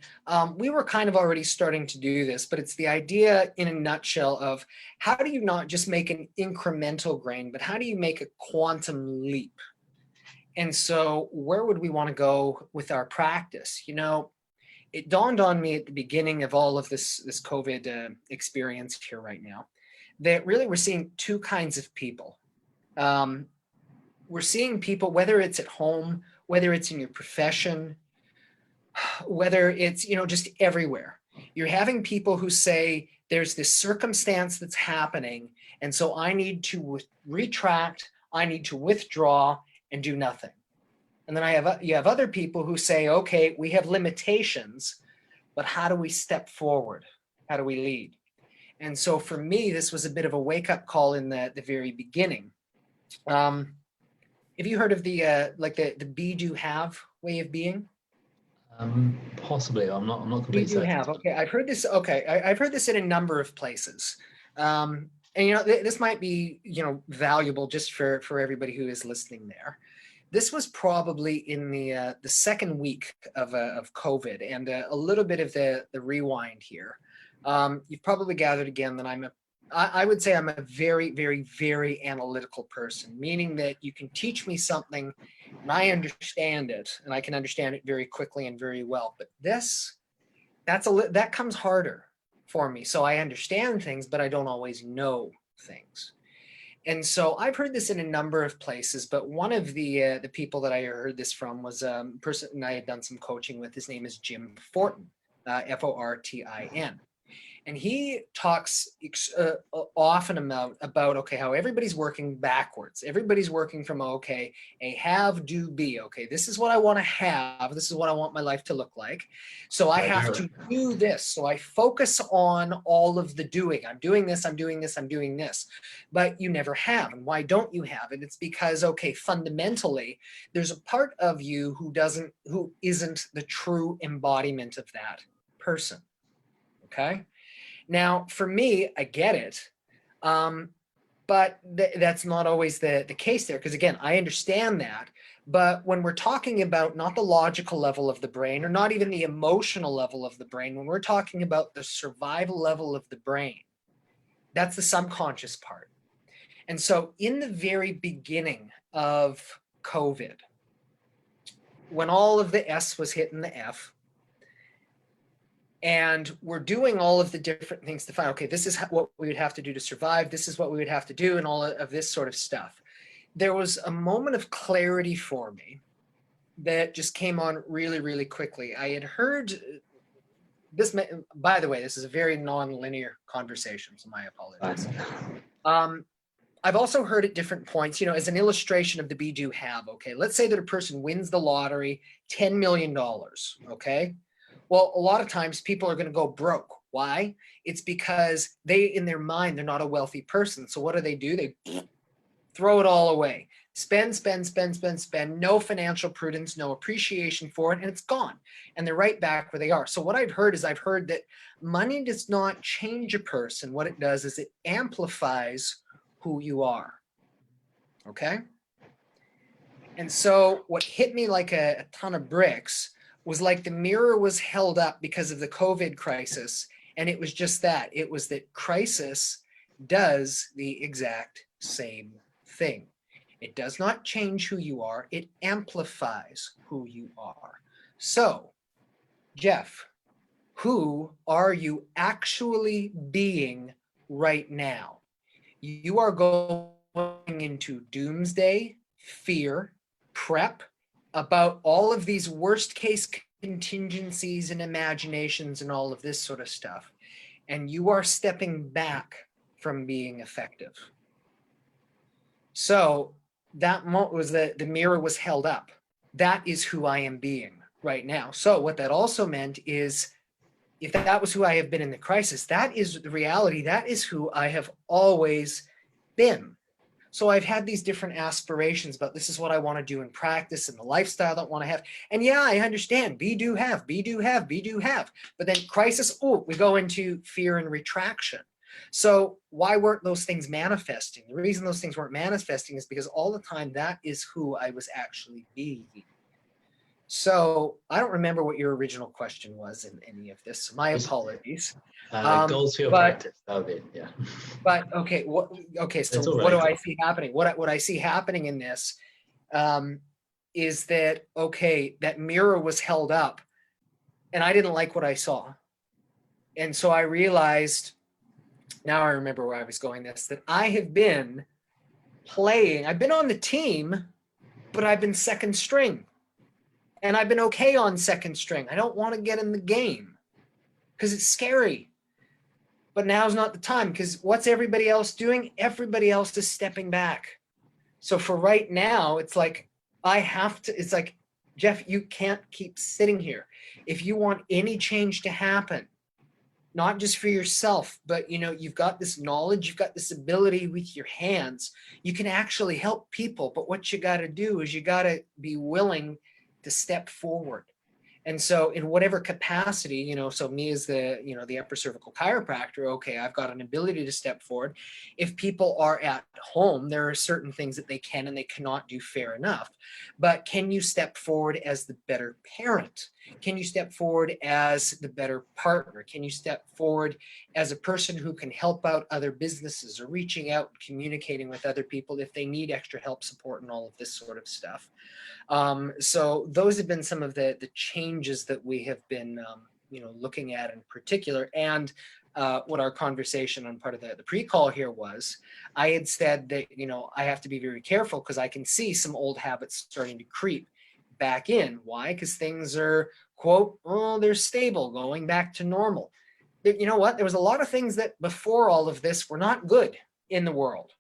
we were kind of already starting to do this, but it's the idea in a nutshell of how do you not just make an incremental gain, but how do you make a quantum leap? And so where would we want to go with our practice? It dawned on me at the beginning of all of this COVID experience here right now, that really we're seeing two kinds of people. We're seeing people, whether it's at home, whether it's in your profession, whether it's, just everywhere. You're having people who say, there's this circumstance that's happening, and so I need to retract, I need to withdraw and do nothing. And then you have other people who say, okay, we have limitations, but how do we step forward? How do we lead? And so for me, this was a bit of a wake-up call in the very beginning. Have you heard of the be, do, have way of being? Possibly. I'm not completely Be, do, certain. have. Okay, I've heard this. Okay, I've heard this in a number of places. And this might be valuable just for everybody who is listening there. This was probably in the second week of COVID, and a little bit of the rewind here. You've probably gathered again that I would say I'm a very, very, very analytical person, meaning that you can teach me something and I understand it, and I can understand it very quickly and very well. But that comes harder for me. So I understand things, but I don't always know things. And so I've heard this in a number of places, but one of the people that I heard this from was a person I had done some coaching with. His name is Jim Fortin, Fortin. And he talks often about, okay, how everybody's working backwards. Everybody's working from, okay, a have, do, be. Okay, this is what I want to have. This is what I want my life to look like. So I have to do this. So I focus on all of the doing. I'm doing this, I'm doing this, I'm doing this. But you never have. And why don't you have it? It's because, okay, fundamentally, there's a part of you who isn't the true embodiment of that person. Okay? Now, for me, I get it, but that's not always the case there, because again, I understand that. But when we're talking about not the logical level of the brain, or not even the emotional level of the brain, when we're talking about the survival level of the brain, that's the subconscious part. And so in the very beginning of COVID, when all of the S was hitting the F, and we're doing all of the different things to find, okay, this is what we would have to do to survive. This is what we would have to do, and all of this sort of stuff. There was a moment of clarity for me that just came on really, really quickly. I had heard this, by the way, this is a very non-linear conversation, so my apologies. I've also heard at different points, as an illustration of the be, do, have, okay, let's say that a person wins the lottery, $10 million, okay? Well, a lot of times people are going to go broke. Why? It's because they, in their mind, they're not a wealthy person. So what do? They throw it all away. Spend, spend, spend, spend, spend. No financial prudence, no appreciation for it, and it's gone. And they're right back where they are. So what I've heard that money does not change a person. What it does is it amplifies who you are. Okay? And so what hit me like a ton of bricks was like the mirror was held up because of the COVID crisis. And it was just that. It was that crisis does the exact same thing. It does not change who you are. It amplifies who you are. So, Jeff, who are you actually being right now? You are going into doomsday, fear, prep about all of these worst case contingencies and imaginations and all of this sort of stuff. And you are stepping back from being effective. So that was the mirror was held up. That is who I am being right now. So what that also meant is, if that was who I have been in the crisis, that is the reality. That is who I have always been. So I've had these different aspirations, but this is what I want to do in practice and the lifestyle that I want to have. And yeah, I understand. Be, do, have. But then crisis, we go into fear and retraction. So why weren't those things manifesting? The reason those things weren't manifesting is because all the time that is who I was actually being. So I don't remember what your original question was in any of this. So my apologies. Goals for your practice. That'll be, yeah. But okay, so what do I see happening? What I see happening in this is that, okay, that mirror was held up and I didn't like what I saw. And so I realized, now I remember where I was going this, that I have been playing, I've been on the team, but I've been second string. And I've been okay on second string. I don't want to get in the game because it's scary. But now's not the time, because what's everybody else doing? Everybody else is stepping back. So for right now, it's like, it's like, Jeff, you can't keep sitting here. If you want any change to happen, not just for yourself, but you've got this knowledge, you've got this ability with your hands, you can actually help people. But what you got to do is you got to be willing to step forward. And so in whatever capacity, so me as the upper cervical chiropractor, okay, I've got an ability to step forward. If people are at home, there are certain things that they can and they cannot do, fair enough. But can you step forward as the better parent? Can you step forward as the better partner? Can you step forward as a person who can help out other businesses or reaching out and communicating with other people if they need extra help, support, and all of this sort of stuff? So those have been some of the changes that we have been, looking at in particular. And what our conversation on part of the pre-call here was, I had said that, I have to be very careful because I can see some old habits starting to creep back in. Why? Because things are, quote, they're stable, going back to normal. You know what? There was a lot of things that before all of this were not good in the world.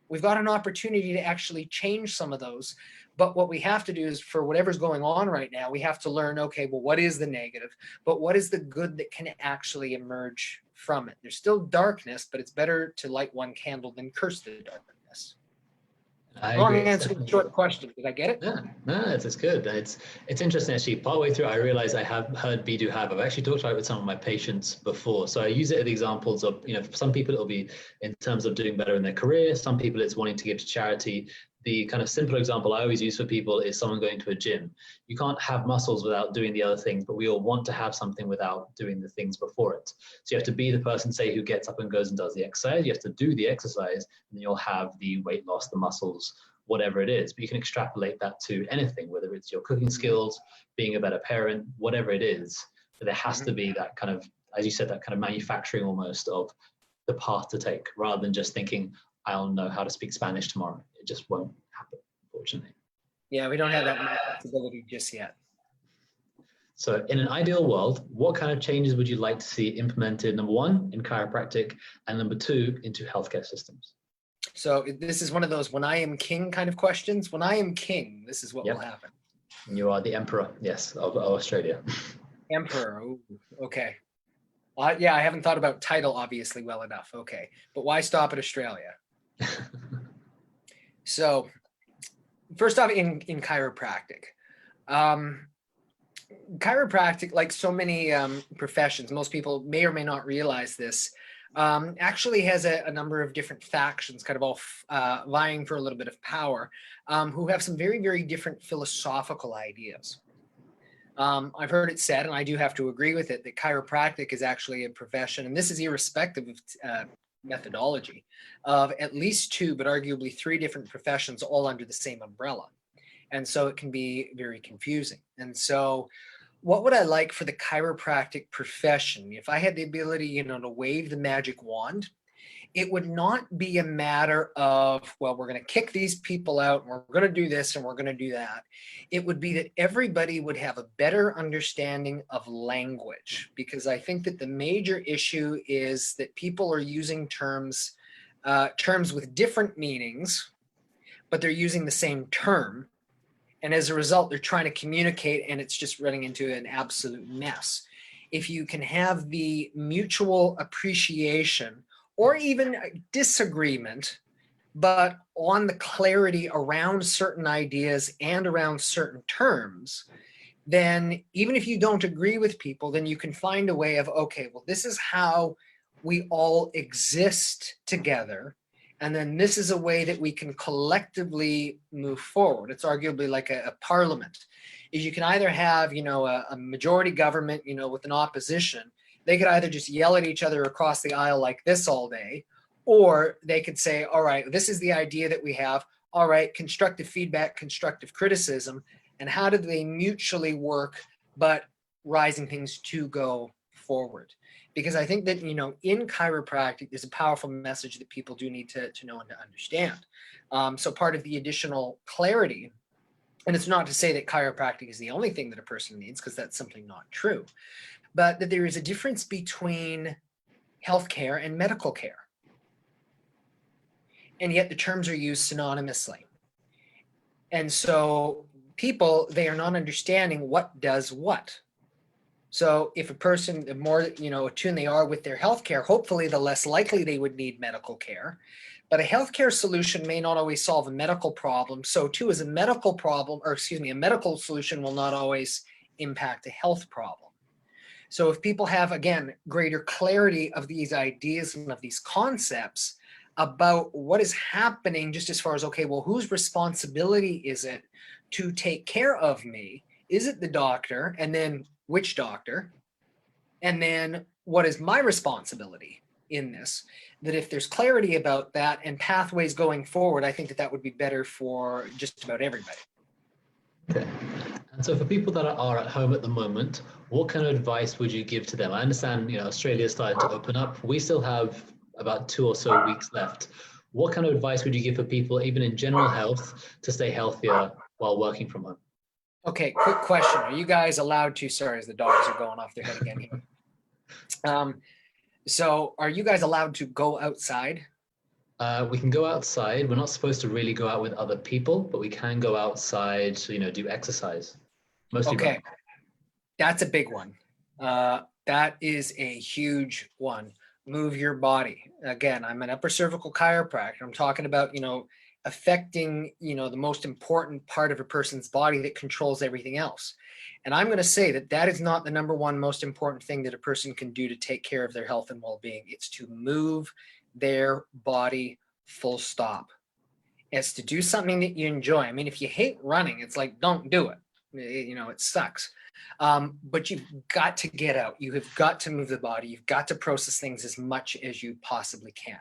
We've got an opportunity to actually change some of those. But what we have to do is, for whatever's going on right now, we have to learn, okay, well, what is the negative? But what is the good that can actually emerge from it? There's still darkness, but it's better to light one candle than curse the darkness. I Long agree. answer to a short question. Did I get it? Yeah, no, it's good. It's interesting actually. Partway through, I realized I have heard be do have. I've actually talked about it with some of my patients before. So I use it as examples of, for some people it'll be in terms of doing better in their career. Some people it's wanting to give to charity. The kind of simple example I always use for people is someone going to a gym. You can't have muscles without doing the other things, but we all want to have something without doing the things before it. So you have to be the person, say, who gets up and goes and does the exercise. You have to do the exercise, and then you'll have the weight loss, the muscles, whatever it is. But you can extrapolate that to anything, whether it's your cooking skills, being a better parent, whatever it is. But there has to be that kind of, as you said, that kind of manufacturing almost of the path to take, rather than just thinking, I'll know how to speak Spanish tomorrow. It just won't happen, unfortunately. Yeah, we don't have that flexibility just yet. So in an ideal world, what kind of changes would you like to see implemented, number one, in chiropractic, and number two, into healthcare systems? So this is one of those when I am king kind of questions. When I am king, this is what will happen. You are the emperor, yes, of Australia. Emperor. Ooh, okay. Yeah, I haven't thought about title obviously well enough. Okay. But why stop at Australia? So first off, in chiropractic, chiropractic, like so many professions, most people may or may not realize this, actually has a number of different factions, kind of all vying for a little bit of power, who have some very, very different philosophical ideas. I've heard it said, and I do have to agree with it, that chiropractic is actually a profession, and this is irrespective of methodology, of at least two, but arguably three different professions all under the same umbrella. And so it can be very confusing. And so what would I like for the chiropractic profession? If I had the ability, to wave the magic wand, it would not be a matter of, well, we're going to kick these people out and we're going to do this and we're going to do that. It would be that everybody would have a better understanding of language, because I think that the major issue is that people are using terms with different meanings, but they're using the same term. And as a result, they're trying to communicate and it's just running into an absolute mess. If you can have the mutual appreciation or even disagreement, but on the clarity around certain ideas and around certain terms, then even if you don't agree with people, then you can find a way of, okay, well, this is how we all exist together. And then this is a way that we can collectively move forward. It's arguably like a parliament. You can either have, a majority government, with an opposition. They could either just yell at each other across the aisle like this all day, or they could say, all right, this is the idea that we have. All right, constructive feedback, constructive criticism, and how do they mutually work, but rising things to go forward? Because I think that, in chiropractic, there's a powerful message that people do need to know and to understand. So part of the additional clarity, and it's not to say that chiropractic is the only thing that a person needs, because that's simply not true, but that there is a difference between healthcare and medical care. And yet the terms are used synonymously. And so people, they are not understanding what does what. So if a person, the more, attuned they are with their healthcare, hopefully the less likely they would need medical care. But a healthcare solution may not always solve a medical problem. So too is a medical solution will not always impact a health problem. So if people have, again, greater clarity of these ideas and of these concepts about what is happening, just as far as, okay, well, whose responsibility is it to take care of me? Is it the doctor? And then which doctor? And then what is my responsibility in this? That if there's clarity about that and pathways going forward, I think that that would be better for just about everybody. Okay. And so for people that are at home at the moment, what kind of advice would you give to them? I understand, Australia is starting to open up. We still have about 2 or so weeks left. What kind of advice would you give for people, even in general health, to stay healthier while working from home? Okay, quick question. Are you guys allowed to, sorry, as the dogs are going off their head again here. So are you guys allowed to go outside? We can go outside. We're not supposed to really go out with other people, but we can go outside to, do exercise. Mostly okay. running. That's a big one. That is a huge one. Move your body. Again, I'm an upper cervical chiropractor. I'm talking about, affecting, the most important part of a person's body that controls everything else. And I'm going to say that that is not the number one most important thing that a person can do to take care of their health and well-being. It's to move their body, full stop. It's to do something that you enjoy. I mean, if you hate running, it's like, don't do it. It sucks. But you've got to get out. You have got to move the body. You've got to process things as much as you possibly can.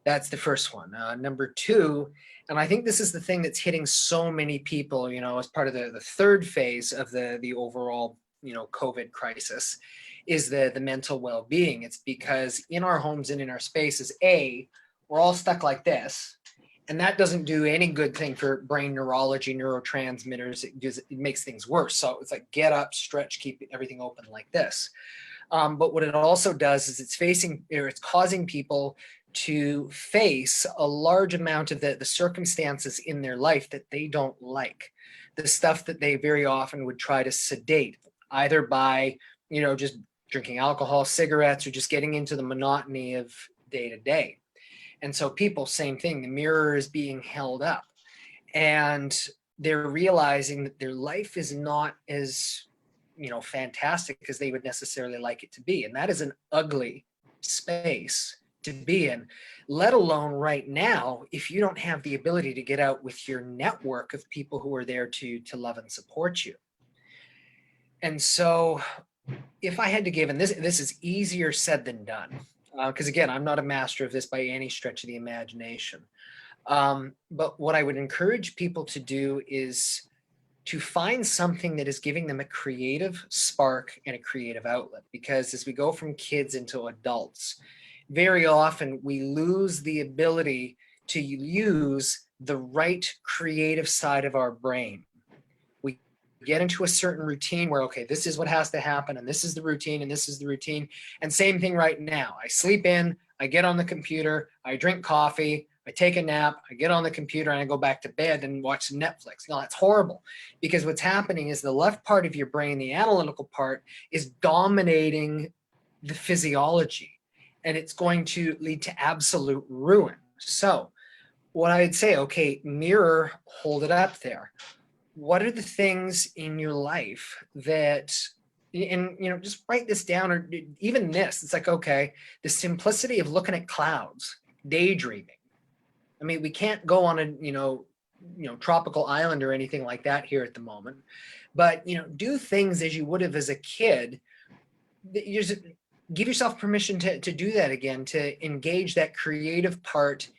That's the first one. Number two, and I think this is the thing that's hitting so many people, as part of the third phase of the overall, COVID crisis, is the mental well-being. It's because in our homes and in our spaces, we're all stuck like this. And that doesn't do any good thing for brain neurology, neurotransmitters. It makes things worse. So it's like get up, stretch, keep everything open like this. But what it also does is it's causing people to face a large amount of the circumstances in their life that they don't like. The stuff that they very often would try to sedate, either by just drinking alcohol, cigarettes, or just getting into the monotony of day to day. And so people, same thing, the mirror is being held up and they're realizing that their life is not as, fantastic as they would necessarily like it to be. And that is an ugly space to be in, let alone right now, if you don't have the ability to get out with your network of people who are there to love and support you. And so if I had to give, and this is easier said than done, because again, I'm not a master of this by any stretch of the imagination. But what I would encourage people to do is to find something that is giving them a creative spark and a creative outlet. Because as we go from kids into adults, very often we lose the ability to use the right creative side of our brain. We get into a certain routine where, okay, this is what has to happen, and this is the routine, and this is the routine. And same thing right now. I sleep in, I get on the computer, I drink coffee, I take a nap, I get on the computer, and I go back to bed and watch some Netflix. No, that's horrible, because what's happening is the left part of your brain, the analytical part, is dominating the physiology, and it's going to lead to absolute ruin. So what I'd say, okay, mirror, hold it up there. What are the things in your life that, and just write this down, or even this, it's like, okay, the simplicity of looking at clouds, daydreaming. I mean, we can't go on a, tropical island or anything like that here at the moment, but, do things as you would have as a kid. You just give yourself permission to do that again, to engage that creative part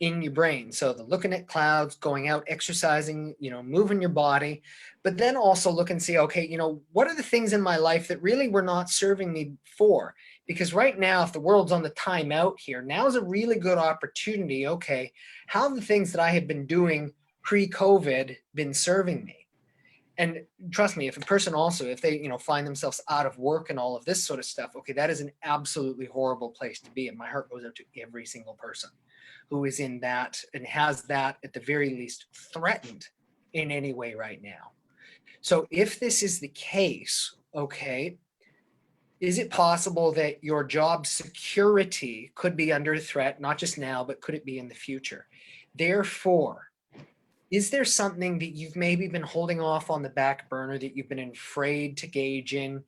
in your brain. So the looking at clouds, going out, exercising, moving your body, but then also look and see, okay, what are the things in my life that really were not serving me for? Because right now, if the world's on the timeout here, now is a really good opportunity. Okay, how have the things that I had been doing pre-COVID been serving me? And trust me, if a person also, if they, find themselves out of work and all of this sort of stuff, okay, that is an absolutely horrible place to be. And my heart goes out to every single person who is in that and has that at the very least threatened in any way right now. So if this is the case, okay, is it possible that your job security could be under threat, not just now, but could it be in the future? Therefore, is there something that you've maybe been holding off on the back burner that you've been afraid to gauge in?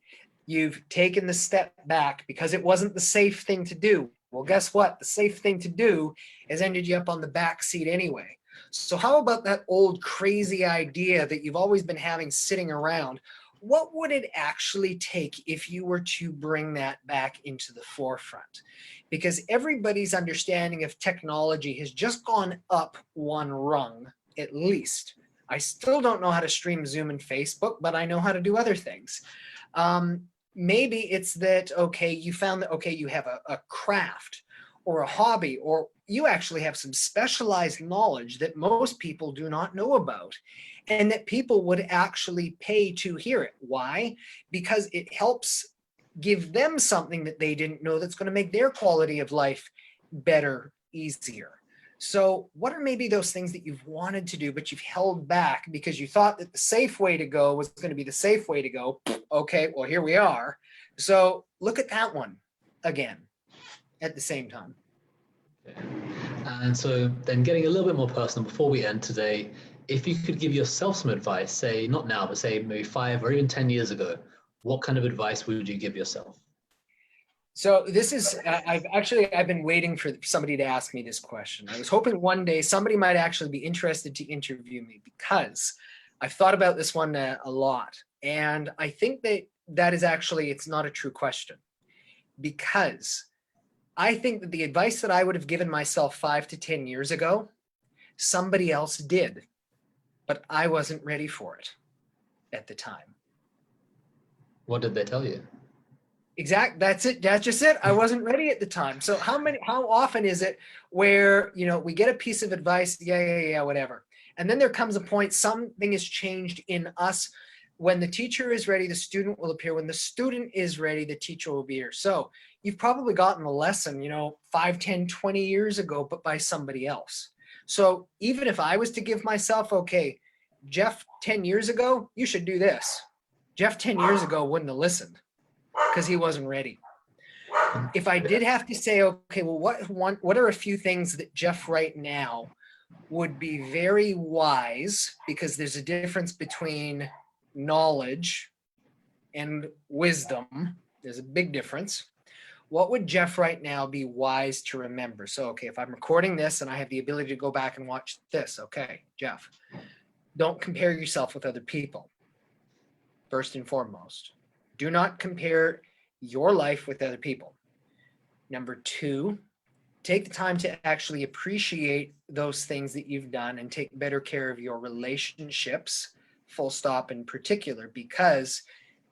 You've taken the step back because it wasn't the safe thing to do. Well, guess what? The safe thing to do has ended you up on the back seat anyway. So how about that old crazy idea that you've always been having sitting around? What would it actually take if you were to bring that back into the forefront? Because everybody's understanding of technology has just gone up one rung, at least. I still don't know how to stream Zoom and Facebook, but I know how to do other things. Maybe it's that, okay, you found that, okay, you have a craft or a hobby, or you actually have some specialized knowledge that most people do not know about, and that people would actually pay to hear it. Why? Because it helps give them something that they didn't know that's going to make their quality of life better, easier. So what are maybe those things that you've wanted to do, but you've held back because you thought that the safe way to go was going to be the safe way to go? Okay, well, here we are. So look at that one again at the same time. And so then getting a little bit more personal before we end today, if you could give yourself some advice, say not now, but say maybe 5 or even 10 years ago, what kind of advice would you give yourself? So this is, I've been waiting for somebody to ask me this question. I was hoping one day somebody might actually be interested to interview me, because I've thought about this one a lot. And I think that is actually, it's not a true question, because I think that the advice that I would have given myself 5 to 10 years ago, somebody else did, but I wasn't ready for it at the time. What did they tell you? Exact. That's it. That's just it. I wasn't ready at the time. So how often is it where, we get a piece of advice, yeah, whatever. And then there comes a point, something has changed in us. When the teacher is ready, the student will appear. When the student is ready, the teacher will be here. So you've probably gotten a lesson, 5, 10, 20 years ago, but by somebody else. So even if I was to give myself, okay, Jeff, 10 years ago, you should do this. Jeff 10 years ago wouldn't have listened. because he wasn't ready. If I did have to say, okay, well, what are a few things that Jeff right now would be very wise, because there's a difference between knowledge and wisdom. There's a big difference. What would Jeff right now be wise to remember? So, okay, if I'm recording this and I have the ability to go back and watch this, okay, Jeff, don't compare yourself with other people. First and foremost, do not compare your life with other people. Number two, take the time to actually appreciate those things that you've done and take better care of your relationships, full stop in particular, because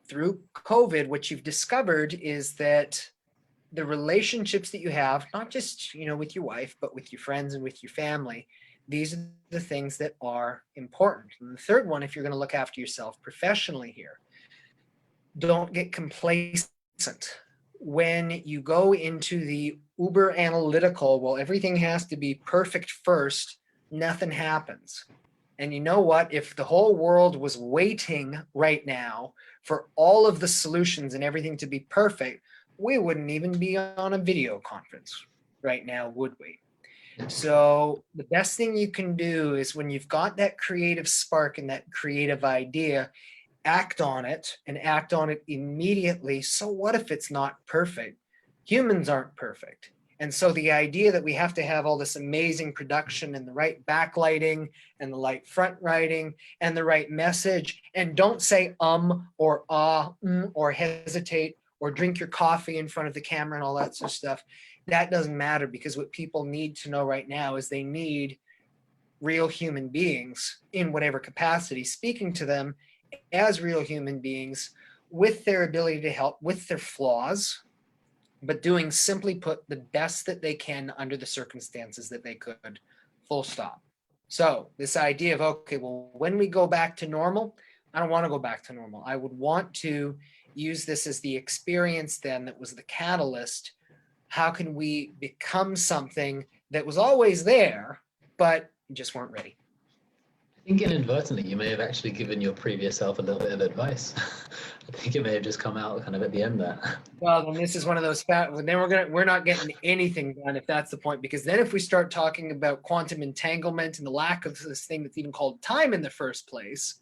through COVID, what you've discovered is that the relationships that you have, not just, with your wife, but with your friends and with your family, these are the things that are important. And the third one, if you're going to look after yourself professionally here, don't get complacent. When you go into the uber analytical, well, everything has to be perfect first, nothing happens. And you know what? If the whole world was waiting right now for all of the solutions and everything to be perfect, we wouldn't even be on a video conference right now, would we? So the best thing you can do is, when you've got that creative spark and that creative idea, act on it, and act on it immediately. So what if it's not perfect? Humans aren't perfect. And so the idea that we have to have all this amazing production and the right backlighting and the right front writing and the right message, and don't say or or hesitate or drink your coffee in front of the camera and all that sort of stuff. That doesn't matter, because what people need to know right now is they need real human beings in whatever capacity speaking to them as real human beings with their ability to help with their flaws, but doing, simply put, the best that they can under the circumstances that they could, full stop. So this idea of, okay, well, when we go back to normal, I don't want to go back to normal. I would want to use this as the experience then that was the catalyst. How can we become something that was always there, but just weren't ready? I think inadvertently you may have actually given your previous self a little bit of advice. I think it may have just come out kind of at the end there. Well, then this is one of those then we're not getting anything done if that's the point, because then if we start talking about quantum entanglement and the lack of this thing that's even called time in the first place,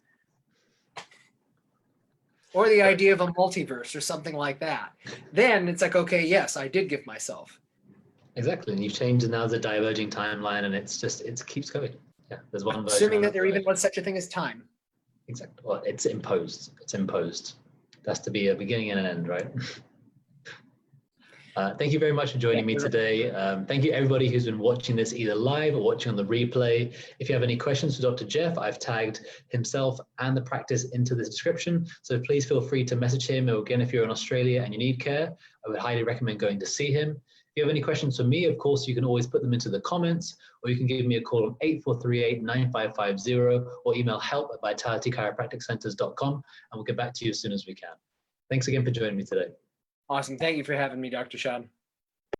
or the idea of a multiverse or something like that, then it's like, okay, yes, I did give myself. Exactly, and you've changed it now as a diverging timeline, and it keeps going. Yeah, there's one version. Assuming that there even was such a thing as time. Exactly. Well, it's imposed. It's imposed. There has to be a beginning and an end, right? Thank you very much for joining me today. Thank you everybody who's been watching this either live or watching on the replay. If you have any questions for Dr. Jeff, I've tagged himself and the practice into the description. So please feel free to message him. Or again, if you're in Australia and you need care, I would highly recommend going to see him. If you have any questions for me, of course, you can always put them into the comments, or you can give me a call on 8438-9550 or email help@vitalitychiropracticcentres.com, and we'll get back to you as soon as we can. Thanks again for joining me today. Awesome. Thank you for having me, Dr. Shaan.